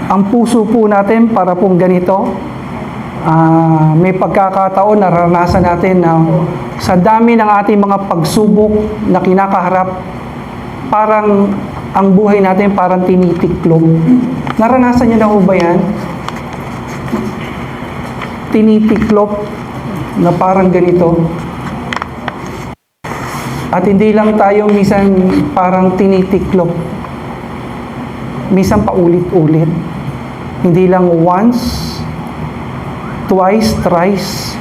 Ang puso po natin para pong ganito. May pagkakataon naranasan natin na sa dami ng ating mga pagsubok na kinakaharap, parang ang buhay natin parang tinitiklop. Naranasan niyo na po ba yan? Tinitiklop na parang ganito. At hindi lang tayo minsan parang tinitiklop. Minsan paulit-ulit. Hindi lang once, twice, thrice.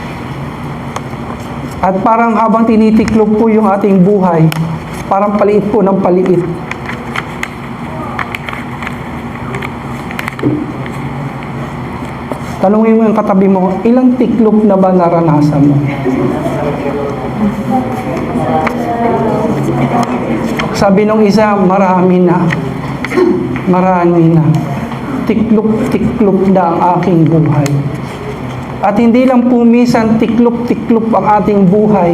At parang habang tinitiklop po yung ating buhay, parang paliit po ng paliit. Tanungin mo yung katabi mo, ilang tiklop na ba naranasan mo? Sabi nung isa, marami na. Marami na. Tiklop-tiklop na ang aking buhay. At hindi lang po minsan tiklop-tiklop ang ating buhay.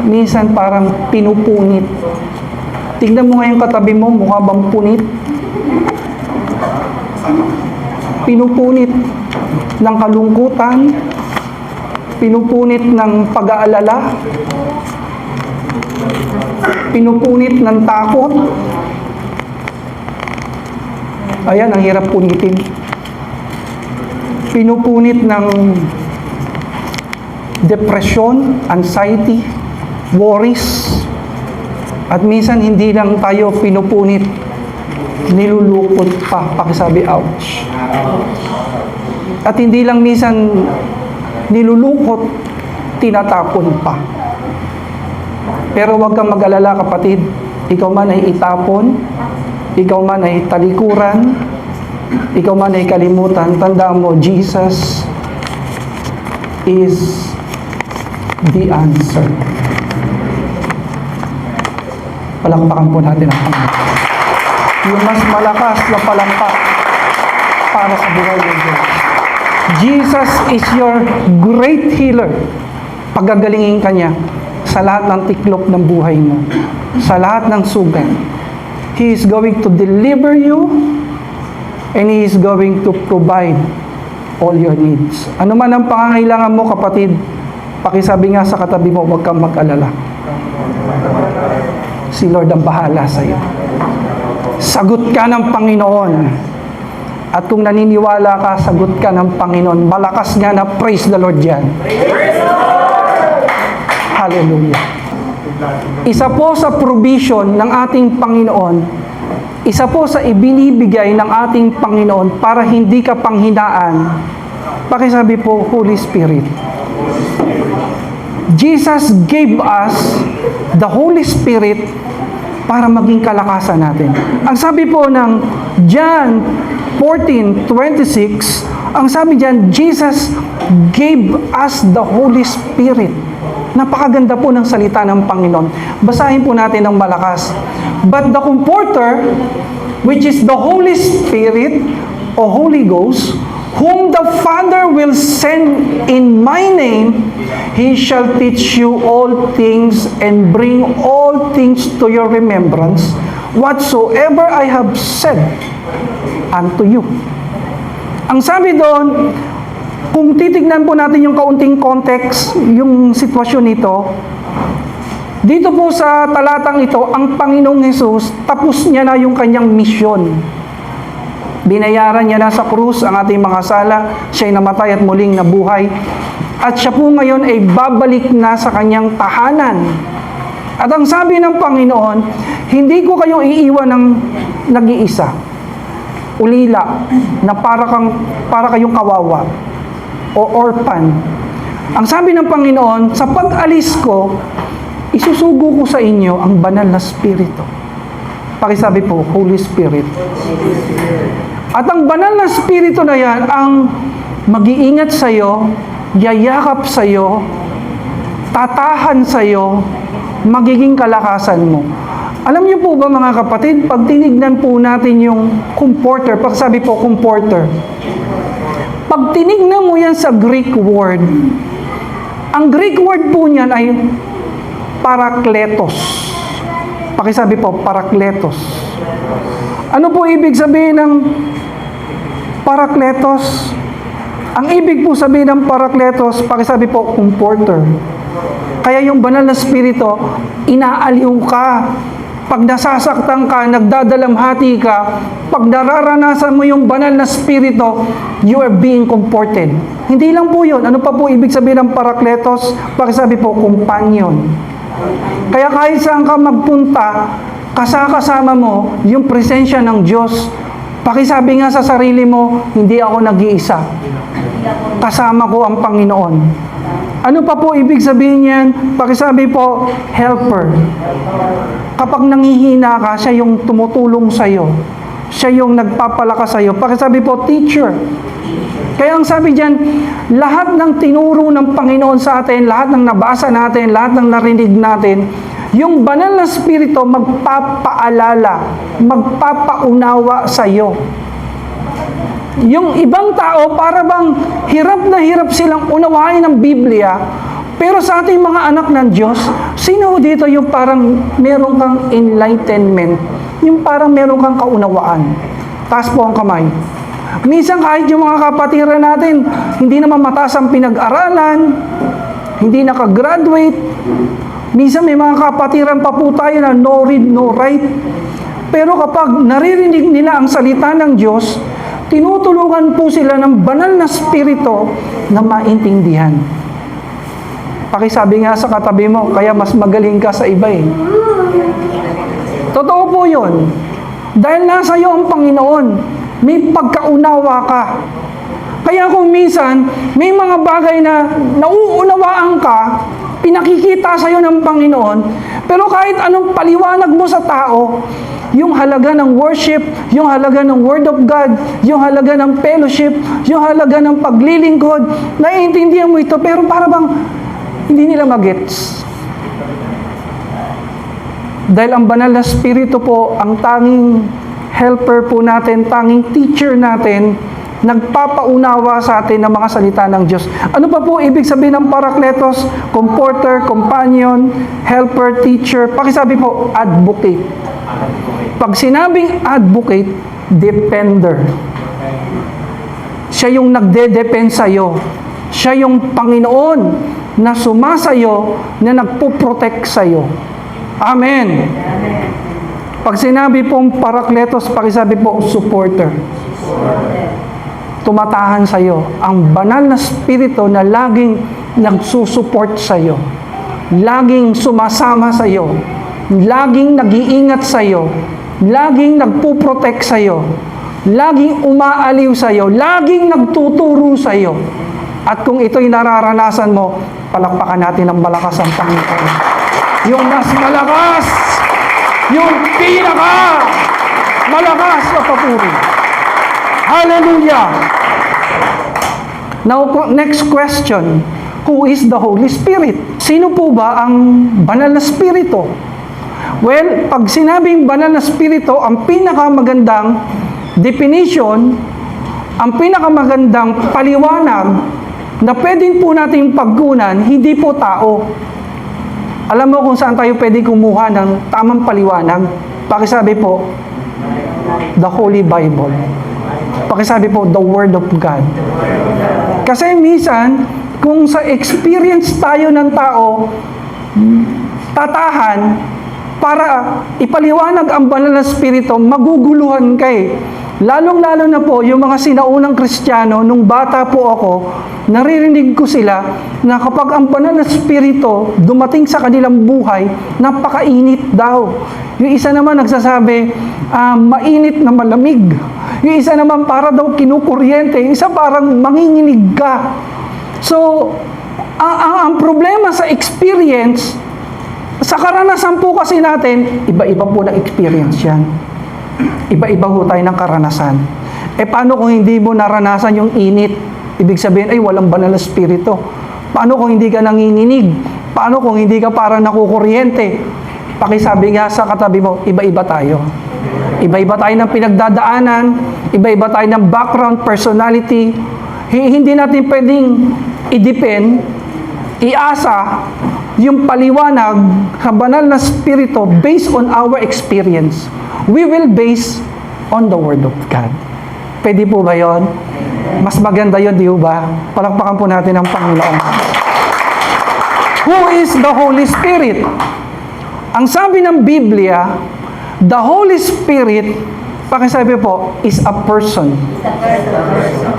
Minsan parang pinupunit. Tingnan mo ngayon katabi mo, mukha bang punit? Pinupunit ng kalungkutan, pinupunit ng pag-aalala, pinupunit ng takot. Ayan, ang hirap punitin. Pinupunit ng depression, anxiety, worries. At minsan hindi lang tayo pinupunit, nilulukot pa, pakisabi, ouch. At hindi lang minsan nilulukot, tinatapon pa. Pero huwag kang mag-alala, kapatid. Ikaw man ay itapon, ikaw man ay talikuran, ikaw man ay kalimutan, tandaan mo, Jesus is the answer. Palakpakan po natin ang Panginoon. Yung mas malakas na palakpak para sa buhay ng Diyos. Jesus is your great healer. Pagagalingin ka niya sa lahat ng tiklop ng buhay mo, sa lahat ng sugat. He is going to deliver you and He is going to provide all your needs. Ano man ang pangangailangan mo, kapatid, pakisabi nga sa katabi mo, huwag kang mag-alala. Si Lord ang bahala sa iyo. Sagot ka ng Panginoon. At kung naniniwala ka, sagot ka ng Panginoon. Malakas nga na praise the Lord yan. Hallelujah. Isa po sa provision ng ating Panginoon, isa po sa ibinibigay ng ating Panginoon para hindi ka panghinaan, pakisabi po, Holy Spirit. Jesus gave us the Holy Spirit para maging kalakasan natin. Ang sabi po ng John 14:26, ang sabi diyan, Jesus gave us the Holy Spirit. Napakaganda po ng salita ng Panginoon. Basahin po natin ng malakas. But the Comforter, which is the Holy Spirit o Holy Ghost, whom the Father will send in my name, He shall teach you all things and bring all things to your remembrance, whatsoever I have said unto you. Ang sabi doon, kung titignan po natin yung kaunting context, yung sitwasyon nito, dito po sa talatang ito, ang Panginoong Hesus, tapos niya na yung kanyang misyon. Binayaran niya na sa krus ang ating mga sala, siya'y namatay at muling nabuhay. At siya po ngayon ay babalik na sa kanyang tahanan. At ang sabi ng Panginoon, hindi ko kayong iiwan ng nag-iisa. Ulila, na para kayong kawawa o orphan. Ang sabi ng Panginoon, sa pag-alis ko, isusugo ko sa inyo ang banal na Espiritu. Pakisabi po, Holy Spirit. At ang banal na Espiritu na yan, ang mag-iingat sa iyo, yayakap sa iyo, tatahan sa iyo, magiging kalakasan mo. Alam niyo po ba mga kapatid, pag tinignan po natin yung comforter, pakisabi po, comforter. Pag tinignan mo yan sa Greek word, ang Greek word po niyan ay parakletos. Pakisabi po, parakletos. Ano po ibig sabihin ng Parakletos. Ang ibig po sabihin ng parakletos, pakisabi po, comforter. Kaya yung banal na spirito, inaaliw ka. Pag nasasaktan ka, nagdadalamhati ka, pag nararanasan mo yung banal na spirito, you are being comforted. Hindi lang po yun. Ano pa po ibig sabihin ng parakletos? Pakisabi po, companion. Kaya kahit saan ka magpunta, kasama mo yung presensya ng Diyos. Pakisabi nga sa sarili mo, hindi ako nag-iisa. Kasama ko ang Panginoon. Ano pa po ibig sabihin niyan? Pakisabi po, helper. Kapag nangihina ka, siya yung tumutulong sa iyo. Siya yung nagpapalakas sa iyo. Pakisabi po, teacher. Kaya ang sabi diyan, lahat ng tinuro ng Panginoon sa atin, lahat ng nabasa natin, lahat ng narinig natin, yung banal na spirito magpapaalala, magpapaunawa sa iyo. Yung ibang tao, para bang hirap na hirap silang unawain ng Biblia, pero sa ating mga anak ng Diyos, sino dito yung parang meron kang enlightenment? Yung parang meron kang kaunawaan. Taas po ang kamay. Minsan kahit yung mga kapatiran natin, hindi naman mataas ang pinag-aralan, hindi nakagraduate, minsan may mga kapatiran pa po tayo na no read, no write. Pero kapag naririnig nila ang salita ng Diyos, tinutulungan po sila ng banal na spirito na maintindihan. Pakisabi nga sa katabi mo, kaya mas magaling ka sa iba eh. Totoo po yun. Dahil nasa iyo ang Panginoon, may pagkaunawa ka. Kaya kung minsan, may mga bagay na nauunawaan ka, pinakikita sa iyo ng Panginoon, pero kahit anong paliwanag mo sa tao, yung halaga ng worship, yung halaga ng Word of God, yung halaga ng fellowship, yung halaga ng paglilingkod, naiintindihan mo ito, pero para bang hindi nila magets. Dahil ang banal na spirito po, ang tanging helper po natin, tanging teacher natin, nagpapaunawa sa atin ng mga salita ng Diyos. Ano pa po ibig sabihin ng parakletos? Comforter, companion, helper, teacher. Pakisabi po, advocate. Pag sinabing advocate, defender. Siya yung nagde-depend sa'yo. Siya yung Panginoon na sumasayo, na nagpo-protect sa'yo. Amen. Pag sinabi pong parakletos, pakisabi po, supporter. Tumatahan sa'yo. Ang banal na spirito na laging nagsusupport sa'yo. Laging sumasama sa'yo. Laging nag-iingat sa'yo. Laging nagpo-protect sa'yo. Laging umaaliw sa'yo. Laging nagtuturo sa'yo. At kung ito'y nararanasan mo, palakpakan natin ng malakas ang Panginoon. Yung mas malakas, yung pinaka malakas na papuri. Hallelujah! Now, next question. Who is the Holy Spirit? Sino po ba ang banal na spirito? Well, pag sinabing banal na spirito, ang pinakamagandang definition, ang pinakamagandang paliwanag na pwedeng po natin pagkunan, hindi po tao. Alam mo kung saan tayo pwede kumuha ng tamang paliwanag? Pakisabi po, the Holy Bible. Pakisabi po, the Word of God. Kasi minsan, kung sa experience tayo ng tao, tatahan, para ipaliwanag ang banal na spirito, maguguluhan kay. Lalong-lalo na po, yung mga sinaunang Kristiyano, nung bata po ako, naririnig ko sila na kapag ang banal na spirito dumating sa kanilang buhay, napakainit daw. Yung isa naman nagsasabi, mainit na malamig. Yung isa naman para daw kinukuryente. Yung isa parang manginginig ka. So, ang problema sa experience, sa karanasan po kasi natin, iba-iba po na experience yan. Iba-iba po tayo ng karanasan. Paano kung hindi mo naranasan yung init? Ibig sabihin, ay walang banal na spirito. Paano kung hindi ka nanginginig? Paano kung hindi ka parang nakukuryente? Pakisabi nga sa katabi mo, iba-iba tayo. Iba-iba tayo ng pinagdadaanan, iba-iba tayo ng background, personality. Hindi natin pwedeng i-depend, iasa, yung paliwanag sa banal na spirito based on our experience. We will base on the Word of God. Pwede po ba yon? Mas maganda yon, di ba? Palakpakan po natin ang Panginoon. Who is the Holy Spirit? Ang sabi ng Biblia, the Holy Spirit, pakisabi po, is a person.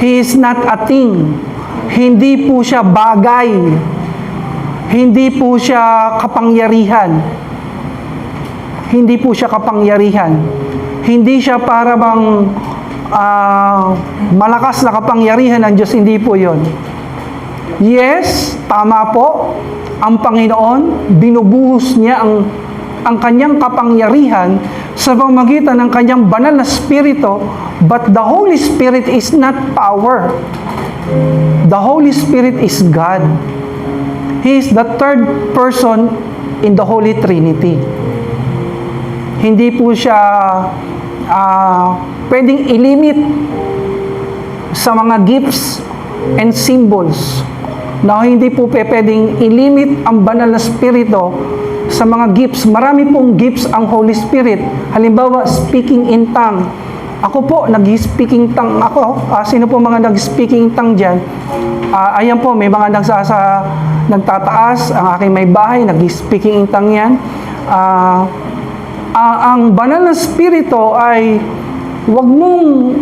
He is not a thing. Hindi po siya bagay. Hindi po siya kapangyarihan. Hindi po siya kapangyarihan. Hindi siya para bang malakas na kapangyarihan ng Diyos. Hindi po yon. Yes, tama po. Ang Panginoon, binubuhos niya ang kanyang kapangyarihan sa pamamagitan ng kanyang banal na Espiritu, but the Holy Spirit is not power. The Holy Spirit is God. He is the third person in the Holy Trinity. Hindi po siya pwedeng ilimit sa mga gifts and symbols. Na hindi po pwedeng ilimit ang banal na Espiritu sa mga gifts. Marami pong gifts ang Holy Spirit. Halimbawa, speaking in tongue. Ako po, nag-speaking tongue ako. Sino po mga nag-speaking tongue dyan? Ayan po, may mga nagtataas. Ang aking may bahay, nag-speaking in tongue yan. Ang banal na Espiritu ay wag mong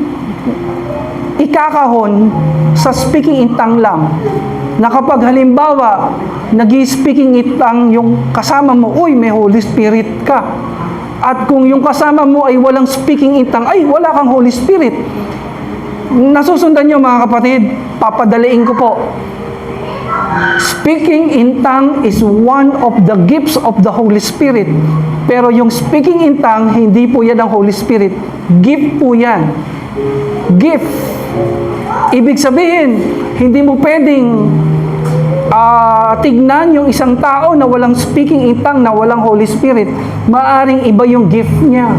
ikakahon sa speaking in tongue lang. Na kapag halimbawa, nag-speaking in tongue yung kasama mo, uy, may Holy Spirit ka. At kung yung kasama mo ay walang speaking in tongue, ay, wala kang Holy Spirit. Nasusundan nyo mga kapatid, papadaliin ko po. Speaking in tongue is one of the gifts of the Holy Spirit. Pero yung speaking in tongue, hindi po yan ang Holy Spirit. Gift po yan. Gift. Ibig sabihin, hindi mo pwedeng tignan yung isang tao na walang speaking in tongue, na walang Holy Spirit. Maaring iba yung gift niya.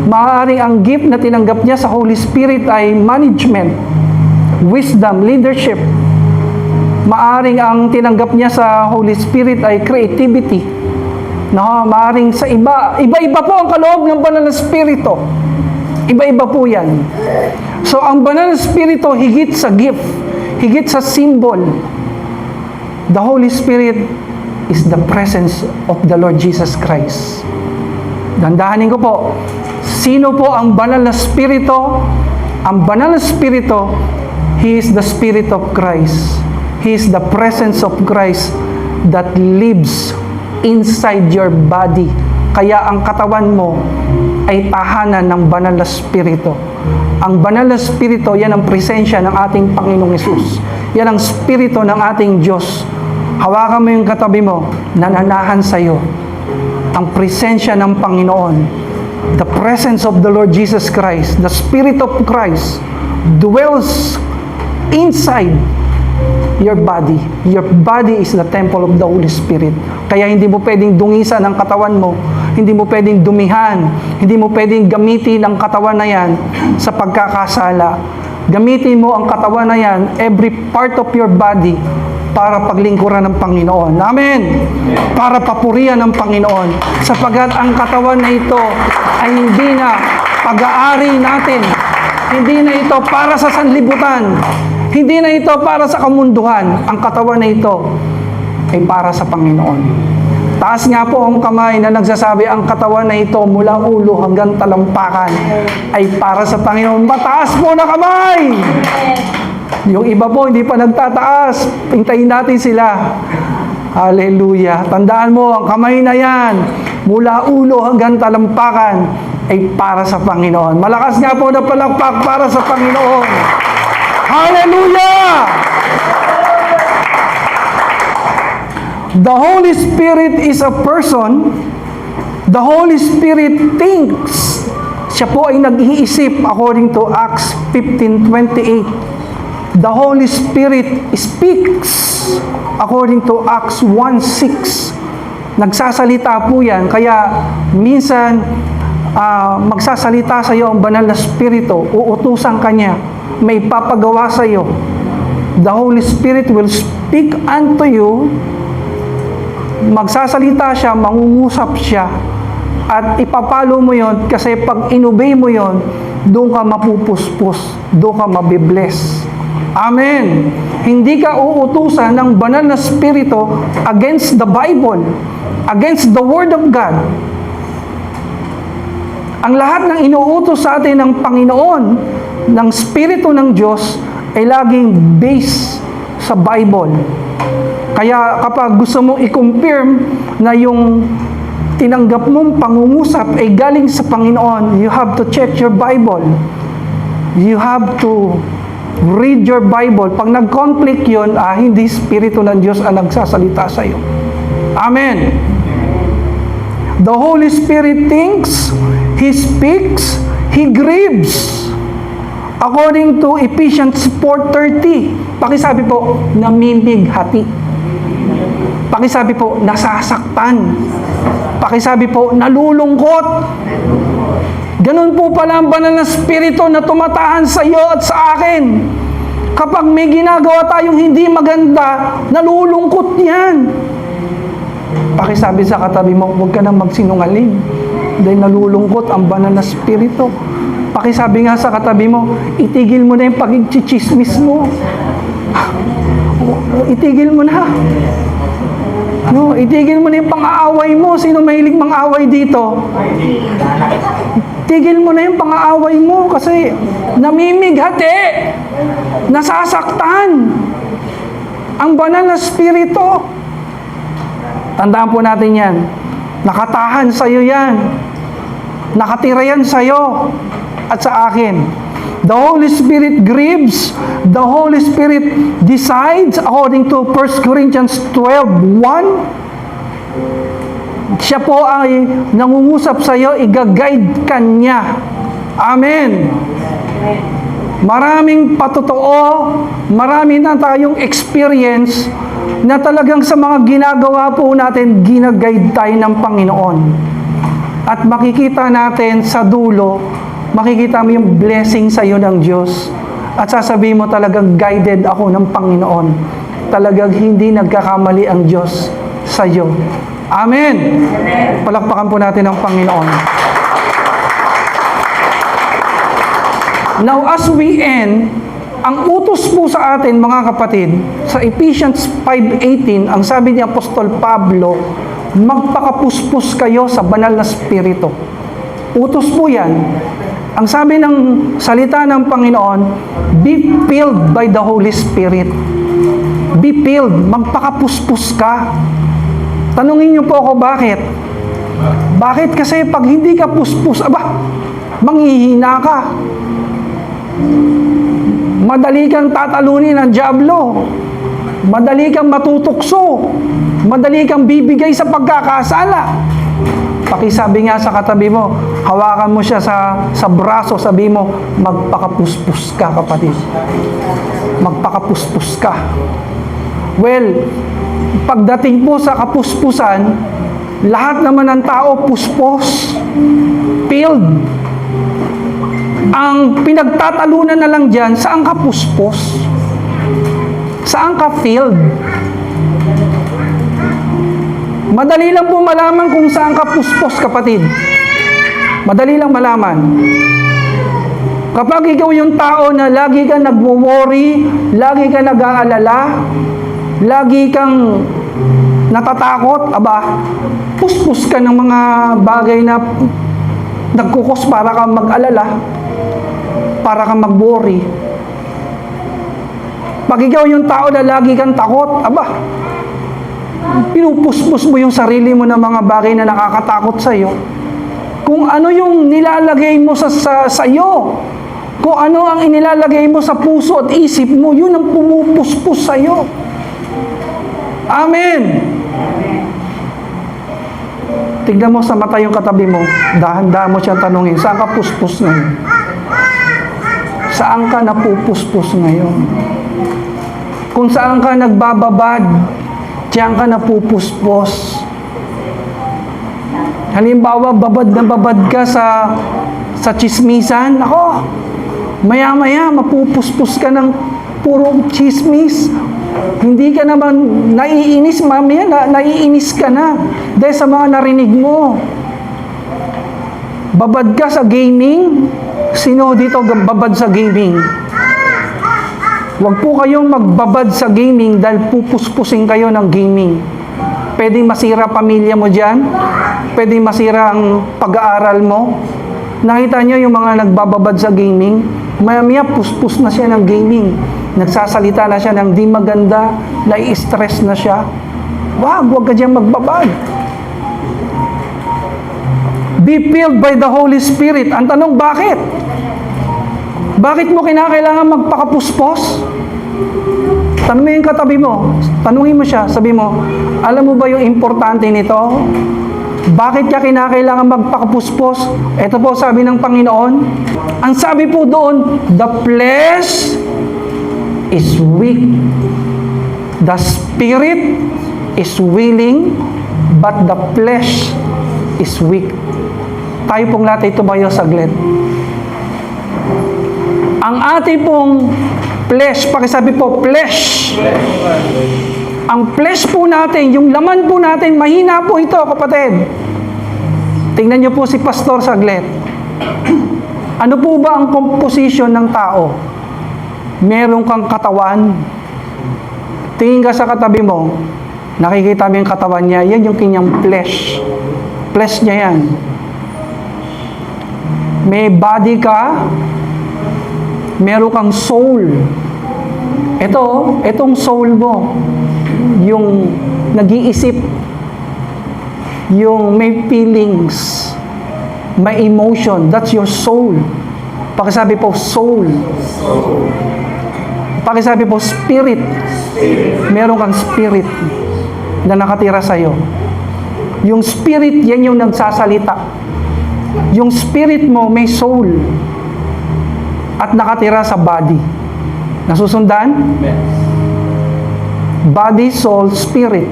Maaring ang gift na tinanggap niya sa Holy Spirit ay management, wisdom, leadership. Maaring ang tinanggap niya sa Holy Spirit ay creativity. No, maaring sa iba-iba po ang kaloob ng banal na Espiritu. Iba-iba po yan. So, ang banal na Espiritu higit sa gift, higit sa symbol. The Holy Spirit is the presence of the Lord Jesus Christ. Dandahanin ko po, sino po ang banal na Espiritu? Ang banal na Espiritu, He is the Spirit of Christ. He is the presence of Christ that lives inside your body. Kaya ang katawan mo ay tahanan ng banal na Espiritu. Ang banal na Espiritu, yan ang presensya ng ating Panginoong Hesus. Yan ang Espiritu ng ating Diyos. Hawakan mo yung katabi mo, nananahan sa iyo ang presensya ng Panginoon. The presence of the Lord Jesus Christ, the Spirit of Christ dwells inside your body. Your body is the temple of the Holy Spirit. Kaya hindi mo pwedeng dungisan ang katawan mo. Hindi mo pwedeng dumihan. Hindi mo pwedeng gamitin ang katawan na yan sa pagkakasala. Gamitin mo ang katawan na yan, every part of your body, para paglingkuran ng Panginoon. Amen! Para papurihan ng Panginoon. Sapagat ang katawan na ito ay hindi na pag-aari natin. Hindi na ito para sa sanlibutan. Hindi na ito para sa kamunduhan. Ang katawan na ito ay para sa Panginoon. Taas nga po ang kamay na nagsasabi, ang katawan na ito mula ulo hanggang talampakan ay para sa Panginoon. Mataas po na kamay! Yung iba po, hindi pa nagtataas. Hintayin natin sila. Hallelujah. Tandaan mo, ang kamay na yan, mula ulo hanggang talampakan, ay para sa Panginoon. Malakas nga po na palakpak para sa Panginoon. Hallelujah! The Holy Spirit is a person. The Holy Spirit thinks. Siya po ay nag-iisip according to Acts 15:28. The Holy Spirit speaks according to Acts 1:6. Nagsasalita po yan. Kaya minsan magsasalita sa iyo ang banal na Espiritu. Uutusan ka niya. May papagawa sa iyo. The Holy Spirit will speak unto you. Magsasalita siya, mangungusap siya. At ipapalo mo yon kasi pag inobey mo yon, doon ka mapupuspos. doon ka mabibless. Amen. Hindi ka uutusan ng banal na spirito against the Bible, against the Word of God. Ang lahat ng inuutos sa atin ng Panginoon, ng Spirito ng Diyos, ay laging based sa Bible. Kaya kapag gusto mong i-confirm na yung tinanggap mong pangungusap ay galing sa Panginoon, you have to check your Bible. You have to read your Bible. Pag nag-conflict yun, hindi Spirito ng Diyos ang nagsasalita sa iyo. Amen. The Holy Spirit thinks, He speaks, He grieves. According to Ephesians 4:30, pakisabi po, namimighati. Pakisabi po, nasasaktan. Pakisabi po, nalulungkot. Ganun po pala ang banal na spirito na tumatahan sa iyo at sa akin. Kapag may ginagawa tayong hindi maganda, nalulungkot yan. Pakisabi sa katabi mo, huwag ka nang magsinungaling. Dahil nalulungkot ang banal na spirito. Pakisabi nga sa katabi mo, itigil mo na yung pagchichismis mo. Itigil mo na. No, itigil mo na yung pang-aaway mo. Sino mahilig mang-away dito? Tigil mo na yung pang-aaway mo kasi namimighati, nasasaktan ang banal na spirito. Tandaan po natin yan. Nakatahan sa iyo yan. Nakatira yan sa iyo at sa akin. The Holy Spirit grieves. The Holy Spirit decides according to 1 Corinthians 12:1. Siya po ay nangungusap sa iyo, i-guide ka niya. Amen. Maraming patotoo, marami na tayong experience na talagang sa mga ginagawa po natin, ginaguide tayo ng Panginoon. At makikita natin sa dulo, makikita mo yung blessing sa iyo ng Diyos. At sasabihin mo talagang guided ako ng Panginoon. Talagang hindi nagkakamali ang Diyos sa iyo. Amen. Palakpakan po natin ang Panginoon. Now, as we end, ang utos po sa atin, mga kapatid, sa Ephesians 5:18, ang sabi ni Apostol Pablo, magpakapuspos kayo sa banal na spirito. Utos po yan. Ang sabi ng salita ng Panginoon, be filled by the Holy Spirit. Be filled. Magpakapuspos ka. Tanungin niyo po ako bakit? Bakit? Kasi pag hindi ka puspos, manghihina ka. Madali kang tatalunin ng dyablo. Madali kang matutukso. Madali kang bibigay sa pagkakasala. Pakisabi nga sa katabi mo, hawakan mo siya sa braso, sabi mo, magpakapuspos ka, kapatid. Magpakapuspos ka. Well, pagdating po sa kapuspusan, lahat naman ng tao puspos, filled. Ang pinagtatalunan na lang dyan, saan ka puspos? Saan ka filled? Madali lang po malaman kung saan ka puspos, kapatid. Madali lang malaman. Kapag ikaw yung tao na lagi kang nagwo-worry, lagi kang nag-aalala, lagi kang natatakot, puspos ka ng mga bagay na nagkukos para kang mag-alala, para kang mag-worry. Pag ikaw yung tao na lagi kang takot, pinupuspos mo yung sarili mo ng mga bagay na nakakatakot sa iyo. Kung ano yung nilalagay mo sa iyo, kung ano ang inilalagay mo sa puso at isip mo, yun ang pumupuspos sa iyo. Amen. Tignan mo sa mata yung katabi mo, dahan-dahan mo siyang tanungin, saan ka puspos ngayon? Saan ka napupuspos ngayon? Kung saan ka nagbababad, diyan ka napupuspos. Halimbawa, babad na babad ka sa chismisan, maya-maya, mapupuspos ka ng puro chismis. Hindi ka naman naiinis, mamaya naiinis ka na dahil sa mga narinig mo. Babad ka sa gaming, Sino dito babad sa gaming? Huwag po kayong magbabad sa gaming dahil pupuspusin kayo ng gaming. Pwedeng masira pamilya mo dyan. Pwedeng masira ang pag-aaral mo. Nakita nyo yung mga nagbababad sa gaming? Maya-maya puspus na siya ng gaming. Nagsasalita na siya ng di maganda. Nai-stress na siya. Huwag ka dyan magbabad. Be filled by the Holy Spirit. Ang tanong, bakit? Bakit mo kinakailangan magpakapuspos? Tanong mo yung katabi mo. Tanungin mo siya. Sabi mo, alam mo ba yung importante nito? Bakit niya kinakailangan magpakapuspos? Ito po sabi ng Panginoon. Ang sabi po doon, the flesh is weak. The spirit is willing, but the flesh is weak. Tayo pong natin tumayo saglit. Ang ating pong flesh, pakisabi po, flesh. Ang flesh po natin, yung laman po natin, mahina po ito, kapatid. Tingnan niyo po si Pastor saglit. Ano po ba ang composition ng tao? Meron kang katawan. Tingin ka sa katabi mo, nakikita mo yung katawan niya, yan yung kanyang flesh. Flesh niya yan. May body ka, meron kang soul. Itong soul mo, yung nag-iisip, yung may feelings, may emotion, that's your soul. Pakisabi po, soul. Pakisabi po, spirit. Meron kang spirit na nakatira sa'yo. Yung spirit, yan yung nagsasalita. Yung spirit mo, may soul. At nakatira sa body. Nasusundan? Body, soul, spirit.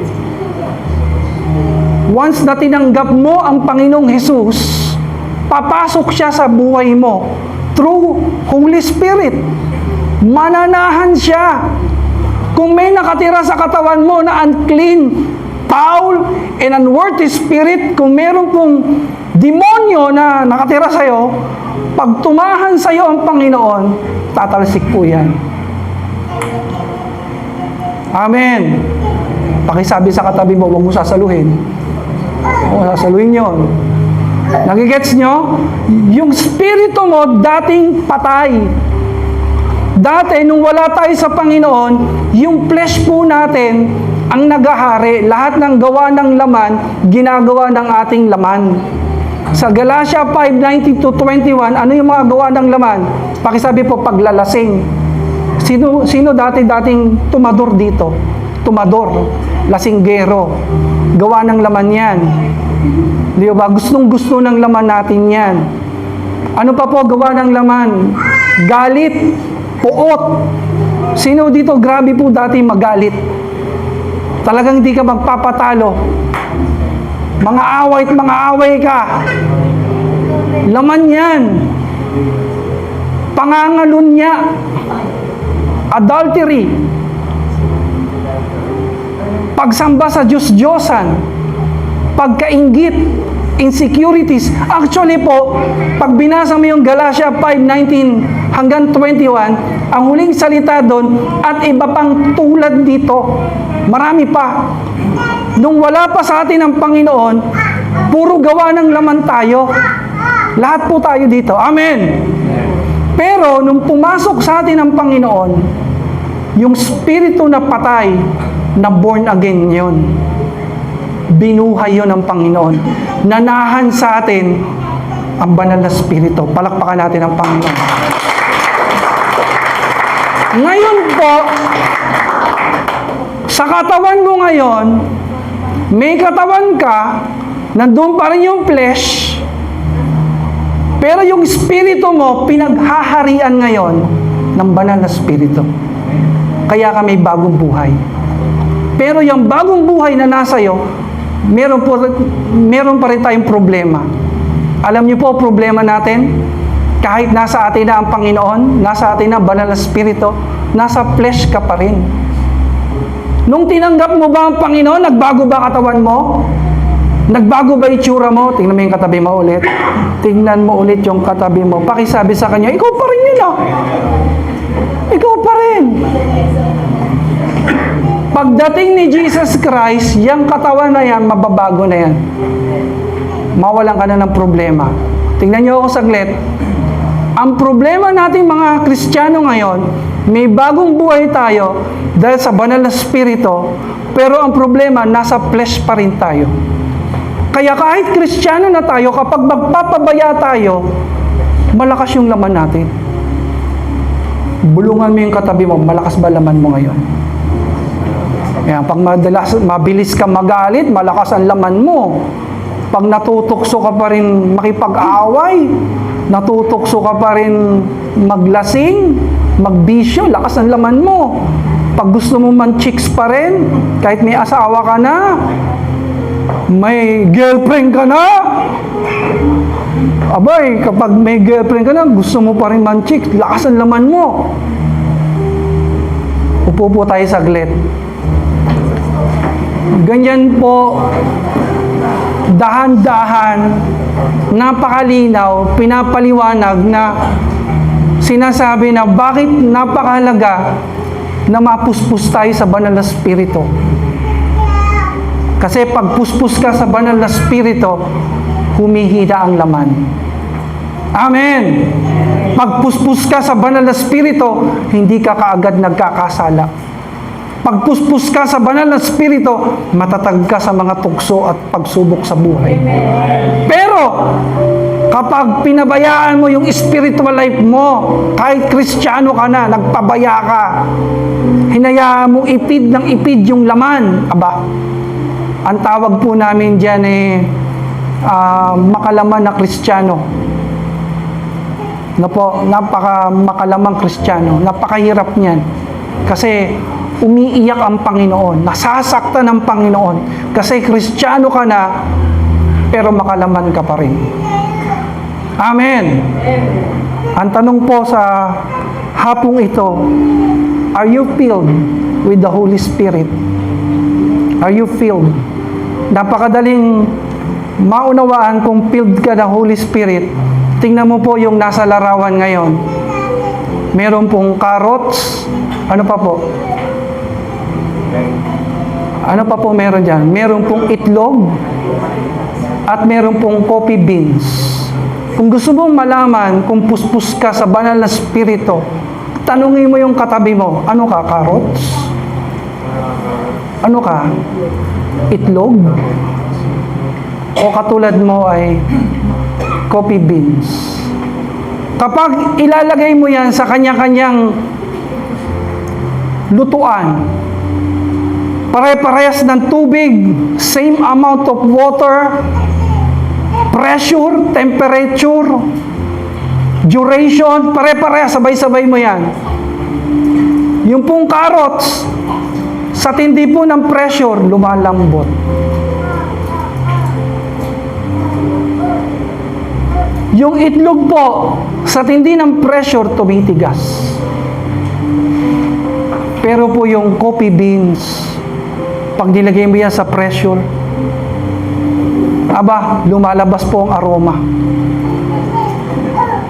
Once na tinanggap mo ang Panginoong Hesus, papasok siya sa buhay mo through Holy Spirit. Mananahan siya. Kung may nakatira sa katawan mo na unclean, foul, and unworthy spirit, kung meron pong demonyo na nakatira sa'yo, pag tumahan sa'yo ang Panginoon, tatalsik po yan. Amen. Pakisabi sa katabi mo, huwag mo sasaluhin. O, sasaluhin yun. Nagigets nyo? Yung spirito mo, dating patay. Dati, nung wala tayo sa Panginoon, yung flesh po natin, ang nagahari, lahat ng gawa ng laman, ginagawa ng ating laman. Sa Galatia 5:19-21, ano yung mga gawa ng laman? Pakisabi po, paglalasing. Sino dating tumador dito? Tumador, lasinggero. Gawa ng laman yan. Di ba? Gustong-gusto ng laman natin yan. Ano pa po gawa ng laman? Galit, puot. Sino dito grabe po dati magalit? Talagang hindi ka magpapatalo. Mga away ka. Laman yan. Pangangalunya. Adultery. Pagsamba sa Diyos-Diyosan. Pagkainggit. Insecurities. Actually po, pag binasa mo yung Galatia 5:19 hanggang 21, ang huling salita doon, at iba pang tulad dito. Marami pa. Nung wala pa sa atin ang Panginoon, puro gawa ng laman tayo. Lahat po tayo dito. Amen. Pero nung pumasok sa atin ang Panginoon, yung spirito na patay, na born again yon. Binuhay yon ng Panginoon. Nanahan sa atin ang banal na spirito. Palakpakan natin ang Panginoon. Ngayon po, sa katawan mo ngayon, may katawan ka, nandun pa rin yung flesh, pero yung spirito mo, pinaghaharian ngayon ng banal na spirito. Kaya ka may bagong buhay. Pero yung bagong buhay na nasa iyo, meron pa rin tayong problema. Alam niyo po, problema natin, kahit nasa atin na ang Panginoon, nasa atin na banal na spirito, nasa flesh ka pa rin. Nung tinanggap mo ba ang Panginoon, nagbago ba katawan mo? Nagbago ba itsura mo? Tingnan mo yung katabi mo ulit. Tingnan mo ulit yung katabi mo. Pakisabi sa kanya, ikaw pa rin yun ah. Ikaw pa rin. Pagdating ni Jesus Christ, yung katawan na yan, mababago na yan. Mawalan ka na ng problema. Tingnan niyo ako saglit. Ang problema nating mga Kristiyano ngayon, may bagong buhay tayo dahil sa banal na spirito, pero ang problema, nasa flesh pa rin tayo. Kaya kahit Kristiyano na tayo, kapag magpapabaya tayo, malakas yung laman natin. Bulungan mo yung katabi mo, malakas ba laman mo ngayon? Kaya pag mabilis ka magalit, malakas ang laman mo. Pag natutokso ka pa rin makipag-away, natutokso ka pa rin maglasing, magbisyo, lakas ang laman mo. Pag gusto mo man chicks pa rin, kahit may asawa ka na, may girlfriend ka na, abay, kapag may girlfriend ka na, gusto mo pa rin man chicks, lakas ang laman mo. Upo po tayo saglit. Ganyan po, dahan-dahan, napakalinaw, pinapaliwanag na sinasabi na bakit napakahalaga na mapuspos tayo sa banal na spirito. Kasi pag puspos ka sa banal na spirito, humihina ang laman. Amen! Pag puspos ka sa banal na spirito, hindi ka kaagad nagkakasala. Pag puspos ka sa banal na spirito, matatag ka sa mga tukso at pagsubok sa buhay. Pero, kapag pinabayaan mo yung spiritual life mo, kahit Kristiyano ka na, nagpabaya ka, hinayaan mo ipid ng ipid yung laman, aba, ang tawag po namin dyan makalaman na Kristiyano. Napaka makalamang Kristiyano. Napakahirap niyan. Kasi umiiyak ang Panginoon. Nasasaktan ng Panginoon. Kasi Kristiyano ka na, pero makalaman ka pa rin. Amen. Ang tanong po sa hapong ito, are you filled with the Holy Spirit? Are you filled? Napakadaling maunawaan kung filled ka ng Holy Spirit. Tingnan mo po yung nasa larawan ngayon. Meron pong carrots. Ano pa po? Ano pa po meron dyan? Meron pong itlog at meron pong coffee beans. Kung gusto mong malaman kung puspos ka sa banal na spirito, tanungin mo yung katabi mo, ano ka, carrots? Ano ka? Itlog? O katulad mo ay coffee beans? Kapag ilalagay mo yan sa kanya-kanyang lutuan, pare-parehas ng tubig, same amount of water, pressure, temperature, duration, pare-parehas, sabay-sabay mo yan. Yung pong carrots, sa tindi po ng pressure, lumalambot. Yung itlog po, sa tindi ng pressure, tumitigas. Pero po yung coffee beans, pag nilagay mo yan sa pressure, aba, lumalabas po ang aroma.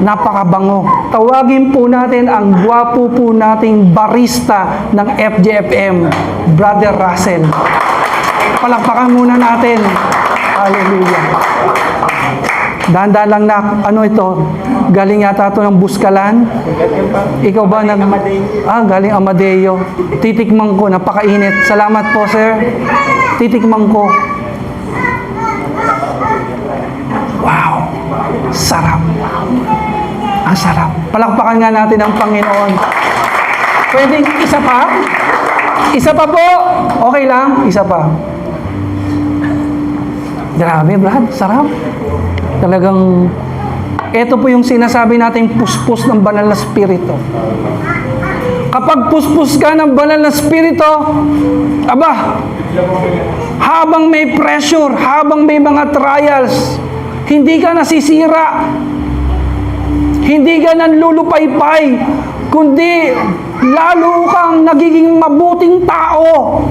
Napakabango. Tawagin po natin ang gwapo po nating barista ng FJFM, Brother Russell. Palakpakan muna natin. Hallelujah. Dahan-dahan lang na, ano ito? Galing yata ito ng Buskalan. Ikaw ba nag... galing Amadeo. Titikman ko, napakainit. Salamat po, sir. Titikman ko. Wow! Sarap. Ang sarap. Palakpakan nga natin ang Panginoon. Pwedeng isa pa? Isa pa po? Okay lang? Isa pa. Grabe, Brad. Sarap. Talagang, ito po yung sinasabi nating puspos ng banal na spirito. Kapag puspos ka ng banal na spirito, aba, habang may pressure, habang may mga trials, hindi ka nasisira, hindi ka nanlulupaypay, kundi lalo kang nagiging mabuting tao.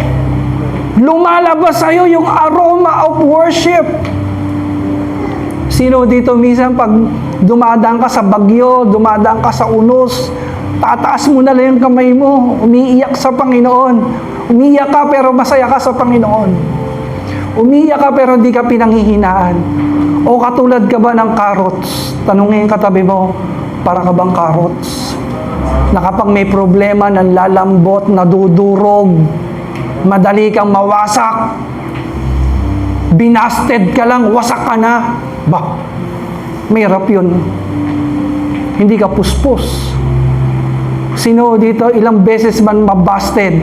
Lumalabas sa'yo yung aroma of worship. Sino dito minsan pag dumadaan ka sa bagyo, dumadaan ka sa unos, tataas mo na lang yung kamay mo, umiiyak sa Panginoon. Umiiyak ka pero masaya ka sa Panginoon. Umiiyak ka pero hindi ka pinanghihinaan. O katulad ka ba ng carrots? Tanungin katabi mo, para ka bang carrots? Na kapag may problema, nanlalambot, nadudurog, madali kang mawasak, binasted ka lang, wasak ka na. Bah, mahirap yun. Hindi ka puspos. Sino dito, ilang beses man mabasted,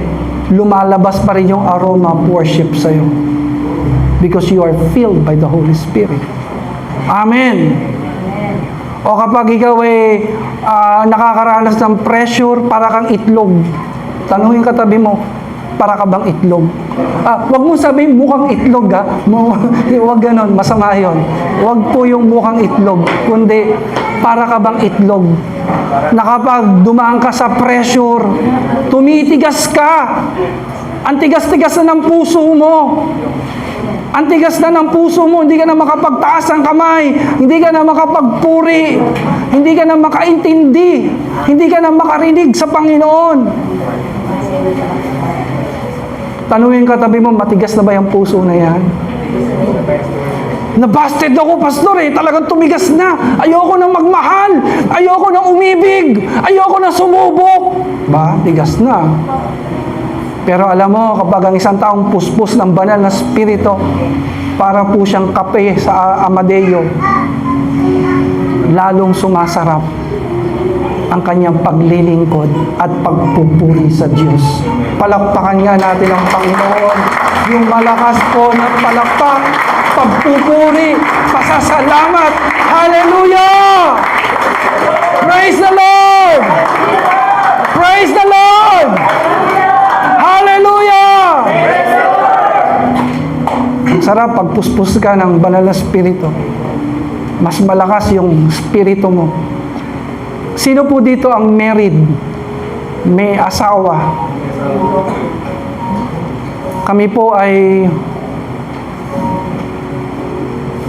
lumalabas pa rin yung aroma of worship sa'yo. Because you are filled by the Holy Spirit. Amen. O kapag ikaw ay nakakaranas ng pressure, para kang itlog. Tanungin katabi mo, para ka bang itlog? Wag mo sabihin mukhang itlog, ha? Wag ganon, masama yun. Wag po yung mukhang itlog, kundi para ka bang itlog. Na kapag dumaan ka sa pressure, tumitigas ka. Ang tigas-tigas na ng puso mo. Ang tigas na ng puso mo, hindi ka na makapagtaas ng kamay, hindi ka na makapagpuri, hindi ka na makaintindi, hindi ka na makarinig sa Panginoon. Tanungin katabi mo, matigas na ba yung puso na yan? Nabasted ako, pastor talagang tumigas na. Ayoko nang magmahal, ayoko nang umibig, ayoko nang sumubok. Tigas na. Pero alam mo, kapag ang isang taong puspos ng banal na spirito, para po siyang kape sa Amadeo, lalong sumasarap ang kanyang paglilingkod at pagpupuri sa Diyos. Palakpakan nga natin ang Panginoon, yung malakas po na palakpak, pagpupuri, pasasalamat. Hallelujah! Praise the Lord! Praise the Lord! Hallelujah! Ang sarap pagpuspos ka ng banal na spirito. Mas malakas yung spirito mo. Sino po dito ang married? May asawa. Kami po ay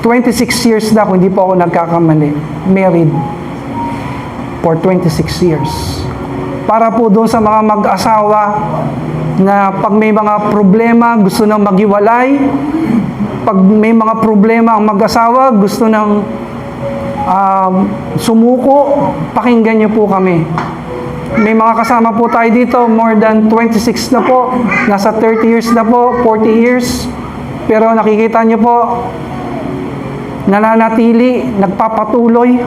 26 years na, kung hindi po ako nagkakamali. Married for 26 years. Para po doon sa mga mag-asawa na pag may mga problema, gusto nang maghiwalay. Pag may mga problema ang mag-asawa, gusto nang sumuko, pakinggan niyo po kami. May mga kasama po tayo dito, more than 26 na po, nasa 30 years na po, 40 years. Pero nakikita niyo po, nananatili, nagpapatuloy.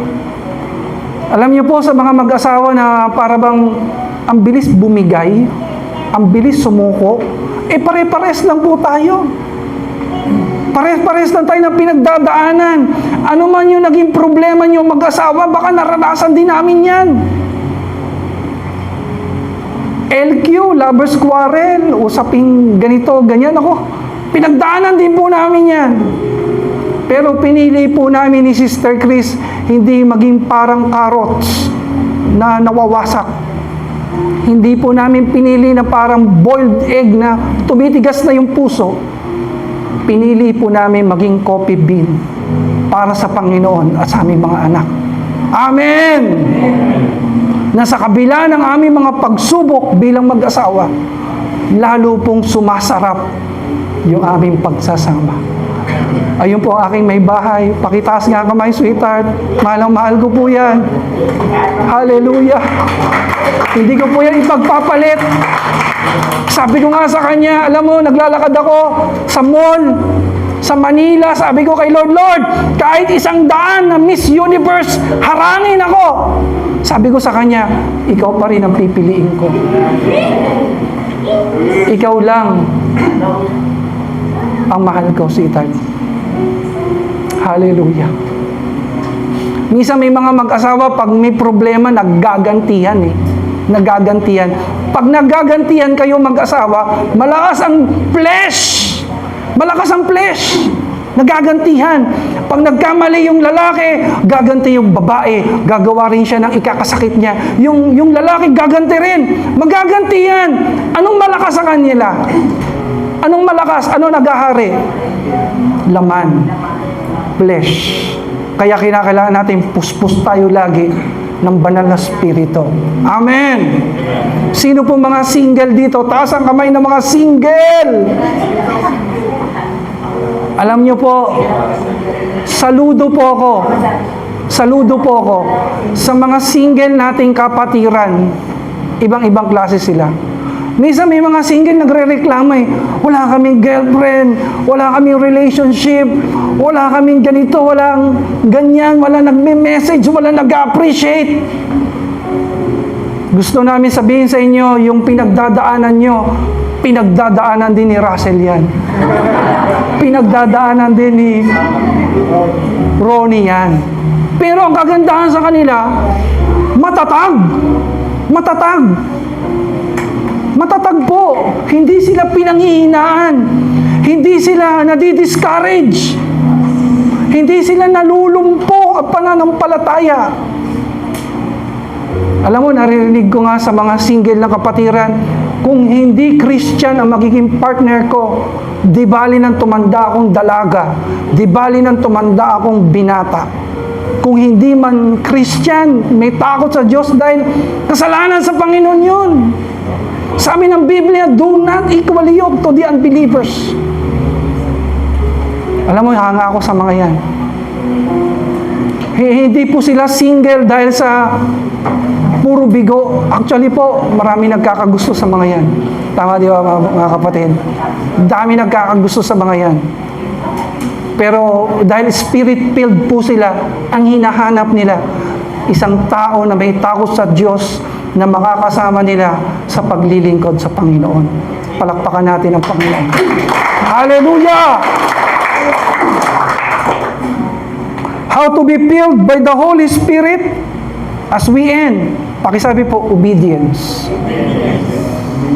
Alam niyo po sa mga mag-asawa na para bang ang bilis bumigay, ang bilis sumuko, pare-pares lang po tayo. Pares-pares lang tayo ng pinagdadaanan. Ano man yung naging problema niyo mag-asawa, baka naranasan din namin yan. LQ, lovers quarrel, usaping ganito, ganyan. Ako, pinagdaanan din po namin yan. Pero pinili po namin ni Sister Chris, hindi maging parang carrots na nawawasak. Hindi po namin pinili na parang boiled egg na tumitigas na yung puso. Pinili po namin maging coffee bean para sa Panginoon at sa aming mga anak. Amen! Na sa kabila ng aming mga pagsubok bilang mag-asawa, lalo pong sumasarap yung aming pagsasama. Ayun po ang aking may bahay. Pakitaas nga kamay, sweetheart. Mahal ko po yan. Hallelujah. Hindi ko po yan ipagpapalit. Sabi ko nga sa kanya, alam mo, naglalakad ako sa mall, sa Manila. Sabi ko kay Lord, kahit 100 na Miss Universe, harangin ako. Sabi ko sa kanya, ikaw pa rin ang pipiliin ko. Ikaw lang ang mahal ko, sweetheart. Hallelujah. Minsan may mga mag-asawa, pag may problema, naggagantihan Naggagantihan. Pag naggagantihan kayo mag-asawa, malakas ang flesh. Malakas ang flesh. Nagagantihan. Pag nagkamali yung lalaki, gaganti yung babae. Gagawa rin siya ng ikakasakit niya. Yung lalaki gaganti rin. Magagantihan. Anong malakas sa kanila? Anong malakas? Ano naghahari? Laman. Flesh. Kaya kinakailangan natin puspos tayo lagi ng banal na spirito. Amen! Sino po mga single dito? Taas ang kamay ng mga single! Alam niyo po, saludo po ako. Saludo po ako sa mga single nating kapatiran. Ibang-ibang klase sila. Minsan may mga single nagre-reklamo wala kaming girlfriend, wala kaming relationship, wala kaming ganito, walang ganyan, wala nagme-message, wala nag-appreciate. Gusto namin sabihin sa inyo, yung pinagdadaanan nyo, pinagdadaanan din ni Russell yan. Pinagdadaanan din ni Ronnie yan. Pero ang kagandahan sa kanila, matatag. Matatag. Matatag po. Hindi sila pinanghihinaan. Hindi sila nadi-discourage. Hindi sila nalulumpo at pananampalataya. Alam mo, naririnig ko nga sa mga single na kapatiran, kung hindi Christian ang magiging partner ko, di bali nang tumanda akong dalaga, di bali nang tumanda akong binata. Kung hindi man Christian, may takot sa Diyos dahil kasalanan sa Panginoon yun. Sabi ng Biblia, do not equal yoke to the unbelievers. Alam mo, hanga ako sa mga yan. Hindi po sila single dahil sa puro bigo. Actually po, marami nagkakagusto sa mga yan. Tama di ba mga kapatid? Dami nagkakagusto sa mga yan. Pero dahil spirit-filled po sila, ang hinahanap nila, isang tao na may takot sa Diyos na makakasama nila sa paglilingkod sa Panginoon. Palakpakan natin ang Panginoon. Hallelujah! How to be filled by the Holy Spirit as we end. Pakisabi po, obedience.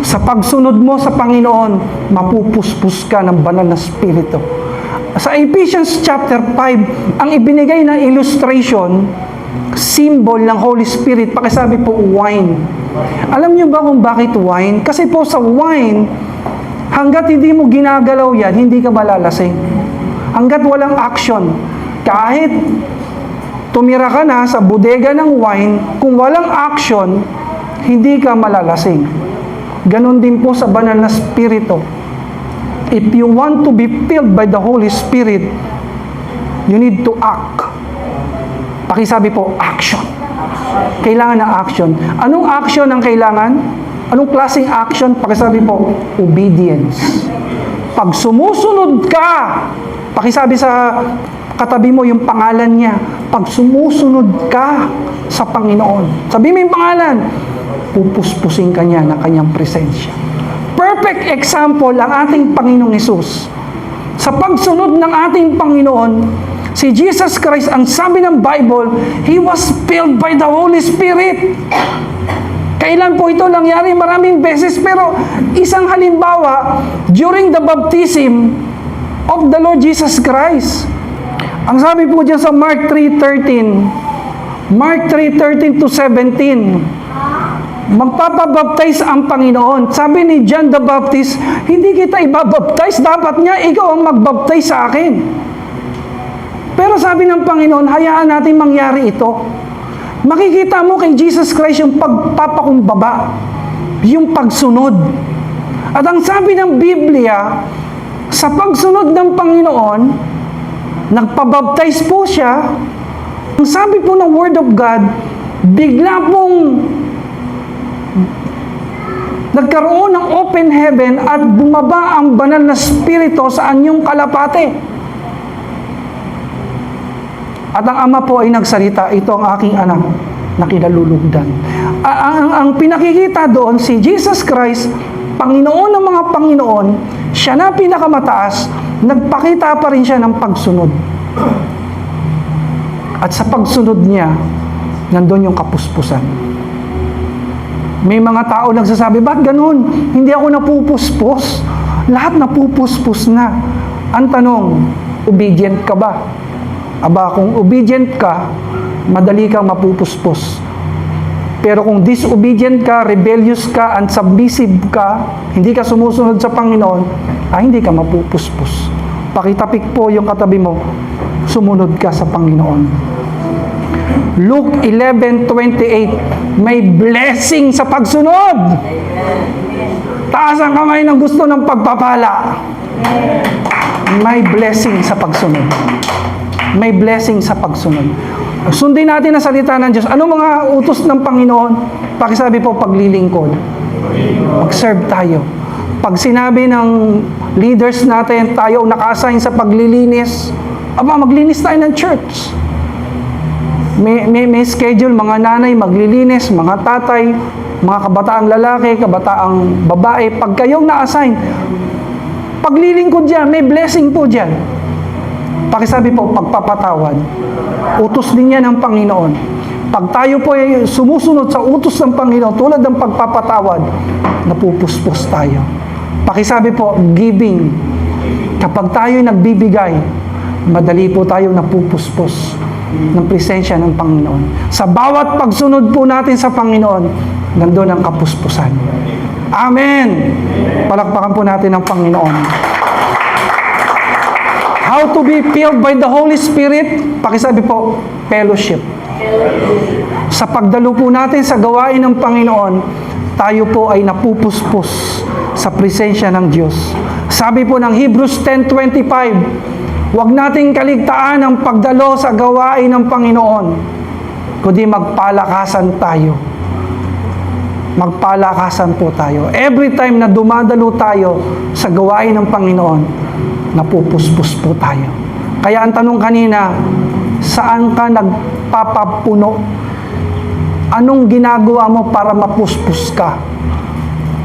Sa pagsunod mo sa Panginoon, mapupuspos ka ng banal na spirito. Sa Ephesians chapter 5, ang ibinigay na illustration, symbol ng Holy Spirit, pakisabi po, wine. Alam niyo ba kung bakit wine? Kasi po sa wine, hanggat hindi mo ginagalaw yan, hindi ka malalasing. Hanggat walang action, kahit tumira ka na sa bodega ng wine, kung walang action, hindi ka malalasing. Ganon din po sa banal na spirito. If you want to be filled by the Holy Spirit, you need to act. Pakisabi po, action. Kailangan ng action. Anong action ang kailangan? Anong klaseng action? Pakisabi po, obedience. Pag sumusunod ka, pakisabi sa katabi mo yung pangalan niya, pag sumusunod ka sa Panginoon, sabi mo yung pangalan, pupuspusin ka niya ng kanyang presensya. Perfect example ang ating Panginoong Hesus. Sa pagsunod ng ating Panginoon, si Jesus Christ, ang sabi ng Bible, He was filled by the Holy Spirit. Kailan po ito nangyari? Maraming beses, pero isang halimbawa, during the baptism of the Lord Jesus Christ. Ang sabi po dyan sa Mark 3:13, Mark 3:13 to 17, magpapabaptize ang Panginoon. Sabi ni John the Baptist, hindi kita ibabaptize, dapat nga ikaw ang magbaptize sa akin. Pero sabi ng Panginoon, hayaan natin mangyari ito. Makikita mo kay Jesus Christ yung pagpapakumbaba, yung pagsunod. At ang sabi ng Biblia, sa pagsunod ng Panginoon, nagpabaptize po siya. Ang sabi po ng Word of God, bigla pong nagkaroon ng open heaven at bumaba ang banal na spirito sa anyong kalapate. At ang Ama po ay nagsalita, ito ang aking anak na kinalulugdan. Ang pinakikita doon, si Jesus Christ, Panginoon ng mga Panginoon, siya na pinakamataas, nagpakita pa rin siya ng pagsunod. At sa pagsunod niya, nandun yung kapuspusan. May mga tao nagsasabi, ba't ganun? Hindi ako napupuspos. Lahat napupuspos na. Ang tanong, obedient ka ba? Aba, kung obedient ka, madali kang mapupuspos. Pero kung disobedient ka, rebellious ka, unsubmissive ka, hindi ka sumusunod sa Panginoon, hindi ka mapupuspos. Pakitapik po yung katabi mo, sumunod ka sa Panginoon. Luke 11:28, may blessing sa pagsunod. Taas ang kamay ng gusto ng pagpapala. May blessing sa pagsunod. May blessing sa pagsunod. Sundin natin ang salita ng Diyos. Ano mga utos ng Panginoon? Pakisabi po, paglilingkod. Mag-serve tayo. Pag sinabi ng leaders natin, tayo naka-assign sa paglilinis, maglinis tayo ng church. May schedule, mga nanay maglilinis, mga tatay, mga kabataang lalaki, kabataang babae. Pag kayong na-assign, paglilingkod dyan, may blessing po dyan. Pakisabi po, pagpapatawad. Utos din yan ng Panginoon. Pag tayo po ay sumusunod sa utos ng Panginoon, tulad ng pagpapatawad, napupuspos tayo. Pakisabi po, giving. Kapag tayo nagbibigay, madali po tayo napupuspos ng presensya ng Panginoon. Sa bawat pagsunod po natin sa Panginoon, nandun ang kapuspusan. Amen! Palakpakan po natin ang Panginoon. How to be filled by the Holy Spirit? Pakisabi po, fellowship. Sa pagdalo po natin sa gawain ng Panginoon, tayo po ay napupuspos sa presensya ng Diyos. Sabi po ng Hebrews 10:25, huwag nating kaligtaan ang pagdalo sa gawain ng Panginoon, kundi magpalakasan tayo. Magpalakasan po tayo. Every time na dumadalo tayo sa gawain ng Panginoon, napupuspos po tayo. Kaya ang tanong kanina, saan ka nagpapapuno? Anong ginagawa mo para mapuspos ka?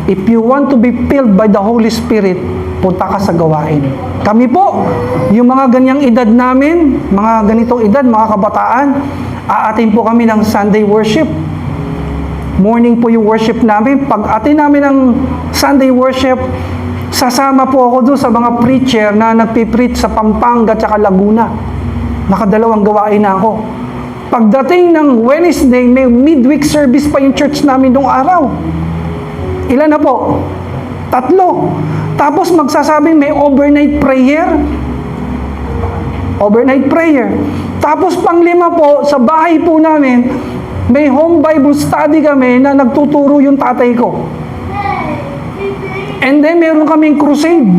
If you want to be filled by the Holy Spirit, punta ka sa gawain. Kami po, yung mga ganyang edad namin, mga ganitong edad, mga kabataan, aatin po kami ng Sunday worship. Morning po yung worship namin. Pag atin namin ng Sunday worship, sasama po ako doon sa mga preacher na nagpipreach sa Pampanga at Laguna. Nakadalawang gawain na ako. Pagdating ng Wednesday, may midweek service pa yung church namin noong araw. Ilan na po? 3. Tapos magsasabing may overnight prayer. Overnight prayer. Tapos 5 po, sa bahay po namin, may home Bible study kami na nagtuturo yung tatay ko. And then, meron kaming crusade.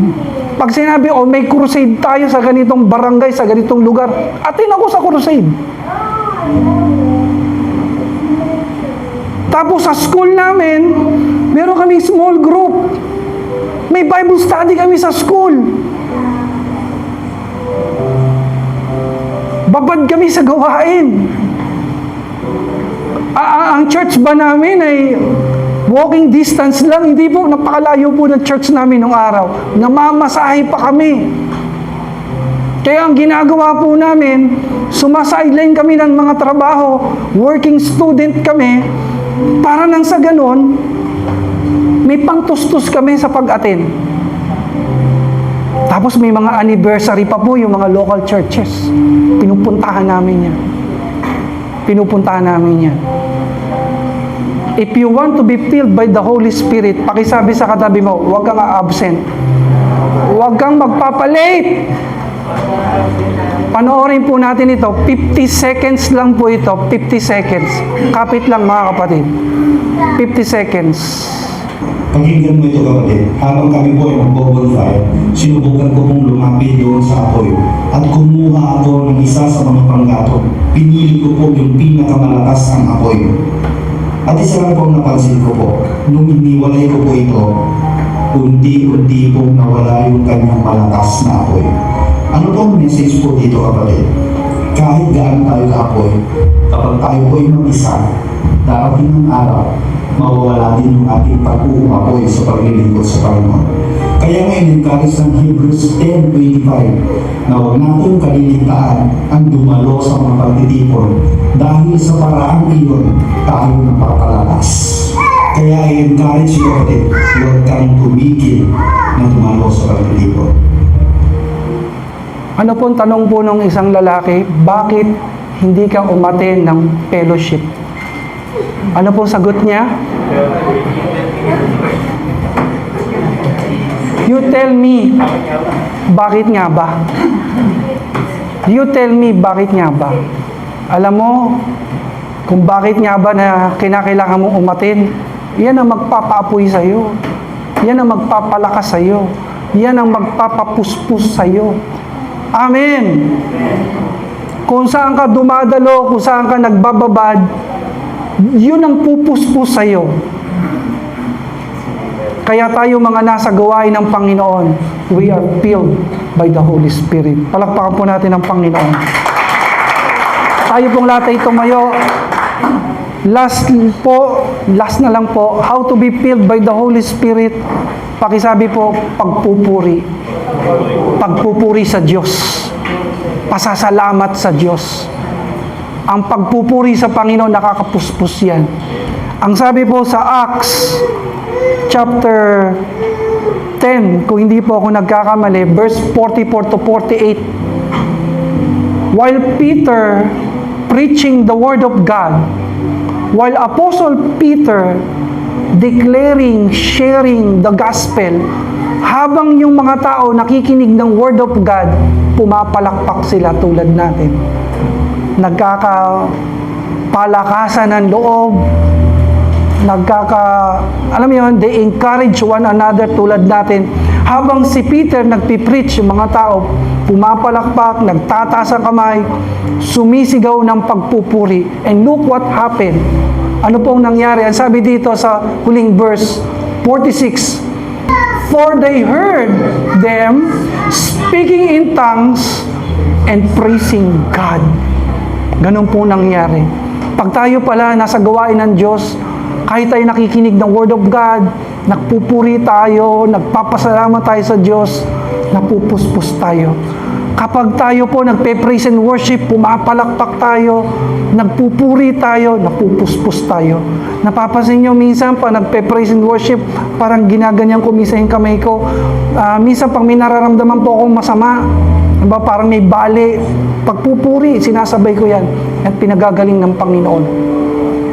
Pag sinabi, may crusade tayo sa ganitong barangay, sa ganitong lugar, atin ako sa crusade. Tapos sa school namin, meron kaming small group. May Bible study kami sa school. Babad kami sa gawain. Ang church ba namin ay walking distance lang? Hindi po, napakalayo po ng church namin nung araw. Namamasahe pa kami. Kaya ang ginagawa po namin, sumasideline kami ng mga trabaho, working student kami, para nang sa ganon, may pangtustos kami sa pag-attend. Tapos may mga anniversary pa po yung mga local churches. Pinupuntahan namin yan. Pinupuntahan namin yan. If you want to be filled by the Holy Spirit, pakisabi sa katabi mo, huwag kang absent. Huwag kang magpapalate. Panoorin po natin ito. 50 seconds lang po ito. 50 seconds. Kapit lang mga kapatid. 50 seconds. Pakinggan mo ito kapatid. Habang kami po ay mag-bonfire, sinubukan ko pong lumapit doon sa apoy at kumuha ako ng isa sa mga panggatong. Pinili ko po yung pinakamalakas ang apoy. At isa lang po ang napansin ko po, nung iniwalay ko po ito, unti-unti pong nawala yung kanyang malakas na apoy. Ano pong message po dito kapatid? Kahit gaano tayo ka-apoy, kapag tayo po ay mag-isa, darating ng araw, mawawala din yung ating pag-uumapoy sa paglilingkod sa Panginoon. Kaya ngayon, encourage ng Hebrews 10:25 na huwag natin kaliligtaan ang dumalo sa mga pagtitipon dahil sa paraang iyon tayo napapalakas. Kaya i-encourage ko kapatid, huwag kang tumigil na dumalo sa pagtitipon. Ano pong tanong po ng isang lalaki, bakit hindi ka umaten ng fellowship? Ano pong sagot niya? You tell me, bakit nga ba? You tell me, bakit nga ba? Alam mo, kung bakit nga ba na kinakailangan mong umatin, yan ang magpapaapoy sa'yo. Yan ang magpapalakas sa'yo. Yan ang magpapapuspos sa'yo. Amen! Kung saan ka dumadalo, kung saan ka nagbababad, yun ang pupuspos sa'yo. Kaya tayo mga nasa gawain ng Panginoon, we are filled by the Holy Spirit. Palakpakan po natin ang Panginoon. Tayo pong lahat ay tumayo. Last na lang po, how to be filled by the Holy Spirit. Pakisabi po, pagpupuri. Pagpupuri sa Diyos. Pasasalamat sa Diyos. Ang pagpupuri sa Panginoon, nakakapuspos yan. Ang sabi po sa Acts, chapter 10, kung hindi po ako nagkakamali, verse 44 to 48. While Peter preaching the word of God, while Apostle Peter declaring, sharing the gospel, habang yung mga tao nakikinig ng word of God, pumapalakpak sila tulad natin. Nagkakapalakasan ng loob, alam mo yun, they encourage one another tulad natin. Habang si Peter nagpipreach, yung mga tao pumapalakpak, nagtataas ang kamay, sumisigaw ng pagpupuri. And look what happened. Ano pong nangyari? Ang sabi dito sa huling verse 46, for they heard them speaking in tongues and praising God. Ganun po nangyari. Pag tayo pala nasa gawain ng Diyos, kahit tayo nakikinig ng Word of God, nagpupuri tayo, nagpapasalamat tayo sa Diyos, napupuspos tayo. Kapag tayo po nagpe-praise and worship, pumapalakpak tayo, nagpupuri tayo, napupuspos tayo. Napapansin nyo minsan pa nagpe-praise and worship, parang ginaganyan ko minsan yung kamay ko. Minsan pag may nararamdaman po akong masama, diba, parang may bali, pagpupuri, sinasabay ko yan. At pinagagaling ng Panginoon.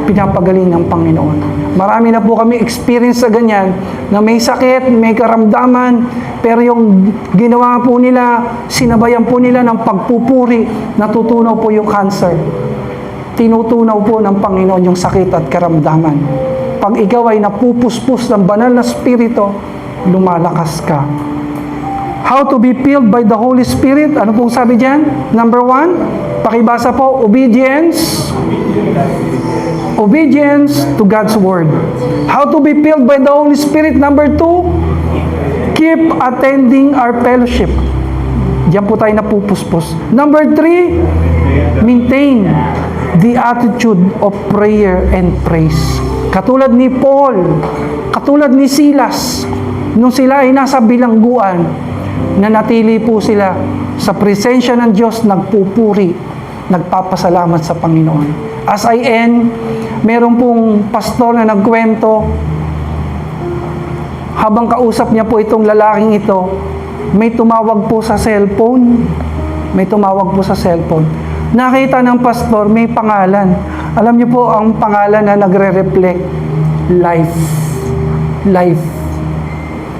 Pinapagaling ng Panginoon. Marami na po kami experience sa ganyan, na may sakit, may karamdaman, pero yung ginawa po nila, sinabayan po nila ng pagpupuri, natutunaw po yung cancer. Tinutunaw po ng Panginoon yung sakit at karamdaman. Pag ikaw ay napupuspos ng banal na spirito, lumalakas ka. How to be filled by the Holy Spirit? Ano pong sabi dyan? Number 1, pakibasa po, obedience. Obedience to God's Word. How to be filled by the Holy Spirit? Number 2, keep attending our fellowship. Diyan po tayo napupuspos. Number 3, maintain the attitude of prayer and praise. Katulad ni Paul, katulad ni Silas, nung sila ay nasa bilangguan, nanatili po sila sa presensya ng Diyos, nagpupuri, nagpapasalamat sa Panginoon. As I end, meron pong pastor na nagkwento, habang kausap niya po itong lalaking ito, may tumawag po sa cellphone. May tumawag po sa cellphone. Nakita ng pastor, may pangalan. Alam niyo po, ang pangalan na nagre-reflect, life. Life.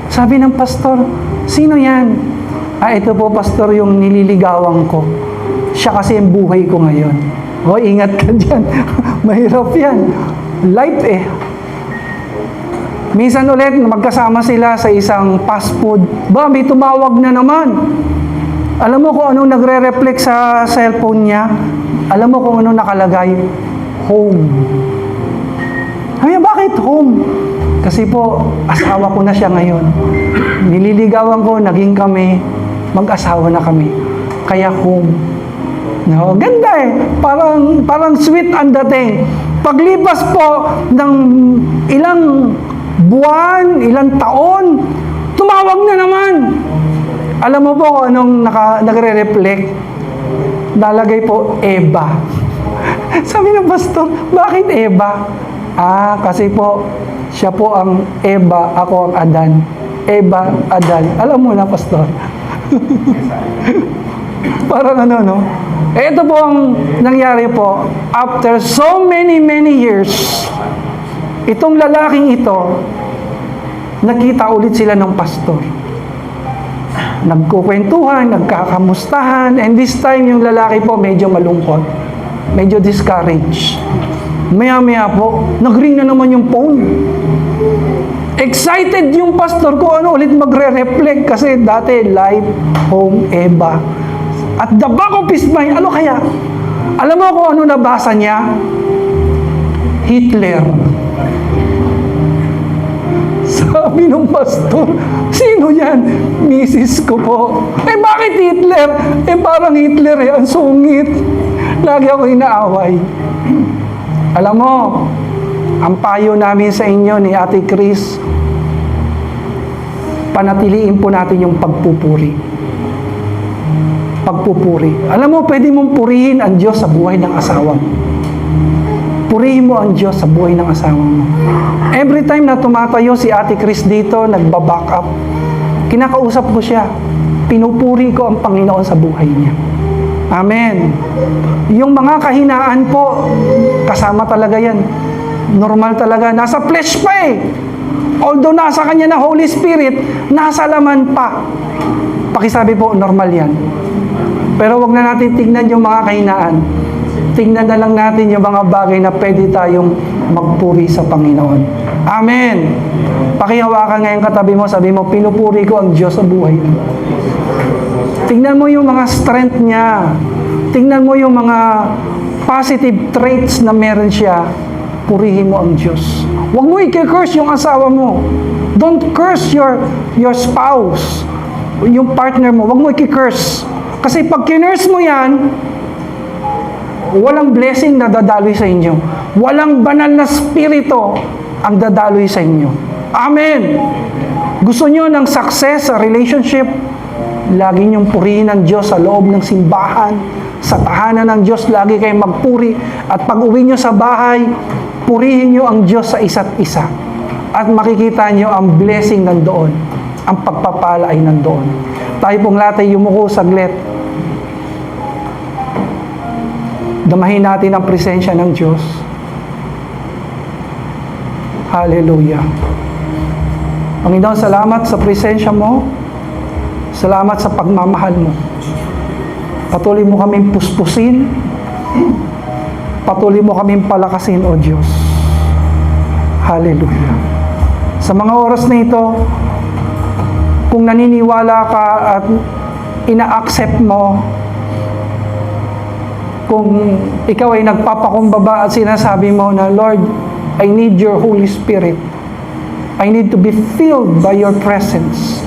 Sabi ng pastor, sino yan? Ito po, pastor, yung nililigawan ko. Siya kasi ang buhay ko ngayon. O, ingat ka dyan. Mahirap yan. Life eh. Minsan ulit, magkasama sila sa isang fast food. May tumawag na naman. Alam mo kung anong nagre-reflect sa cellphone niya? Alam mo kung anong nakalagay? Home. Ay, bakit home? Kasi po, asawa ko na siya ngayon. Nililigawan ko, naging kami, mag-asawa na kami. Kaya home. No, ganda eh. Parang sweet ang dating. Paglipas po ng ilang buwan, ilang taon, tumawag na naman. Alam mo po kung anong nagre-reflect? Nalagay po, Eva. Sabi ng pastor, bakit Eva? Kasi po, siya po ang Eva, ako ang Adan. Eva, Adan. Alam mo na, pastor. Parang ano, no? Ito po ang nangyari po. After so many years, itong lalaking ito, nakita ulit sila ng pastor. Nagkukwentuhan, nagkakamustahan, and this time yung lalaki po medyo malungkot, medyo discouraged. Maya-maya po, nag-ring na naman yung phone. Excited yung pastor ko, ano ulit magre-reflect kasi dati life, home, Eva. At the back of his mind, ano kaya? Alam mo kung ano nabasa niya? Hitler. Sabi ng pastor, sino yan? Misis ko po. Eh bakit Hitler? Eh parang Hitler eh, ang sungit. Lagi ako inaaway. Alam mo, ang payo namin sa inyo ni Ate Chris, panatiliin po natin yung pagpupuri. Pagpupuri. Alam mo, pwede mong purihin ang Diyos sa buhay ng asawa mo. Purihin mo ang Diyos sa buhay ng asawa mo. Every time na tumatayo si Ate Chris dito, nagbaback up, kinakausap ko siya. Pinupuri ko ang Panginoon sa buhay niya. Amen. Yung mga kahinaan po, kasama talaga yan. Normal talaga. Nasa flesh pa eh. Although nasa kanya na Holy Spirit, nasa laman pa. Pakisabi po, normal yan. Pero wag na natin tignan yung mga kahinaan. Tingnan na lang natin yung mga bagay na pwede tayong magpuri sa Panginoon. Amen. Pakihawakan ngayon katabi mo, sabi mo, pinupuri ko ang Diyos sa buhay mo. Tingnan mo yung mga strength niya. Tingnan mo yung mga positive traits na meron siya. Purihin mo ang Diyos. Huwag mo i-curse yung asawa mo. Don't curse your spouse. Yung partner mo, huwag mo i-curse. Kasi pag kinurse mo yan, walang blessing na dadaloy sa inyo. Walang banal na spirito ang dadaloy sa inyo. Amen. Gusto nyo ng success sa relationship? Lagi niyong purihin ang Diyos sa loob ng simbahan, sa tahanan ng Diyos, lagi kayong magpuri. At pag uwi nyo sa bahay, purihin nyo ang Diyos sa isa't isa. At makikita nyo ang blessing nandoon. Ang pagpapala ay nandoon. Tayo pong lahat ay yumuko saglit. Damahin natin ang presensya ng Diyos. Hallelujah. Panginoon, salamat sa presensya mo. Salamat sa pagmamahal mo. Patuloy mo kaming puspusin. Patuloy mo kaming palakasin, O Diyos. Hallelujah. Sa mga oras na ito, kung naniniwala ka at ina-accept mo, kung ikaw ay nagpapakumbaba at sinasabi mo na, Lord, I need your Holy Spirit. I need to be filled by your presence.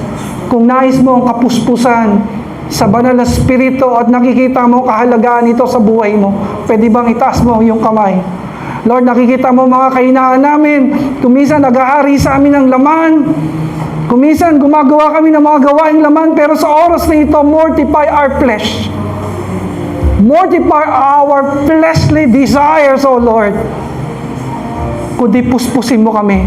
Kung nais mo ang kapuspusan sa banal na spirito at nakikita mo kahalagaan ito sa buhay mo, pwede bang itaas mo yung kamay? Lord, nakikita mo mga kahinaan namin. Kuminsan nag-aari sa amin ng laman. Kuminsan gumagawa kami ng mga gawaing laman, pero sa oras na ito, mortify our flesh. Mortify our fleshly desires, O Lord. Kundi puspusin mo kami.